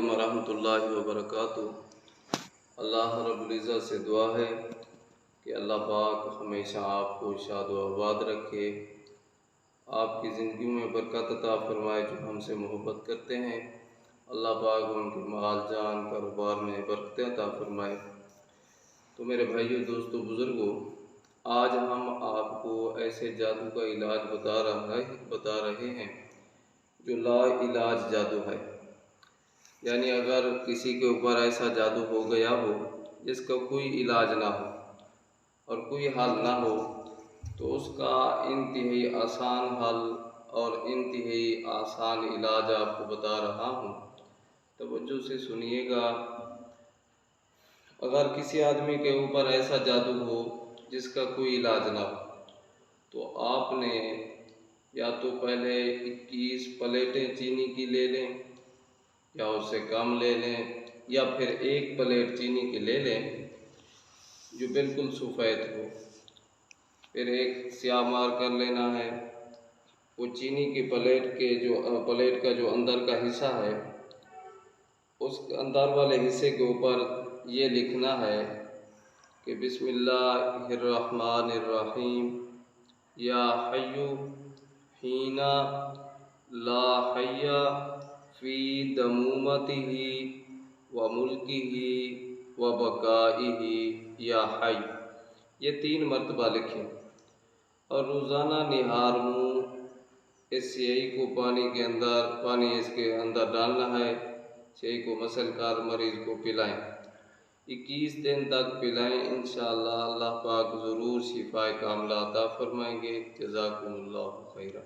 علیکم ورحمۃ اللہ وبرکاتہ۔ اللہ رب العزت سے دعا ہے کہ اللہ پاک ہمیشہ آپ کو شاد و آباد رکھے، آپ کی زندگی میں برکت عطا فرمائے۔ جو ہم سے محبت کرتے ہیں اللہ پاک ان کے مال جان کاروبار میں برکت عطا فرمائے۔ تو میرے بھائیوں، دوستوں، بزرگوں، آج ہم آپ کو ایسے جادو کا علاج بتا رہے ہیں جو لا علاج جادو ہے۔ یعنی اگر کسی کے اوپر ایسا جادو ہو گیا ہو جس کا کوئی علاج نہ ہو اور کوئی حل نہ ہو، تو اس کا انتہائی آسان حل اور انتہائی آسان علاج آپ کو بتا رہا ہوں، توجہ سے سنیے گا۔ اگر کسی آدمی کے اوپر ایسا جادو ہو جس کا کوئی علاج نہ ہو، تو آپ نے یا تو پہلے 21 پلیٹیں چینی کی لے لیں یا اس سے کم لے لیں، یا پھر 1 پلیٹ چینی کی لے لیں جو بالکل سفید ہو۔ پھر ایک سیاہ مار کر لینا ہے۔ وہ چینی کی پلیٹ کا جو اندر کا حصہ ہے، اس اندر والے حصے کے اوپر یہ لکھنا ہے کہ بسم اللہ الرحمن الرحیم، یا حی حین لا حی فی دمومتہ و ملکہ و بقائہ یا حی، یہ 3 مرتبہ لکھیں اور روزانہ نہار منہ اس سیاہی کو پانی اس کے اندر ڈالنا ہے۔ سیاہی کو مسل کر مریض کو پلائیں، 21 دن تک پلائیں، انشاءاللہ اللہ پاک ضرور شفائے کاملہ عطا فرمائیں گے۔ جزاکم اللہ خیرہ۔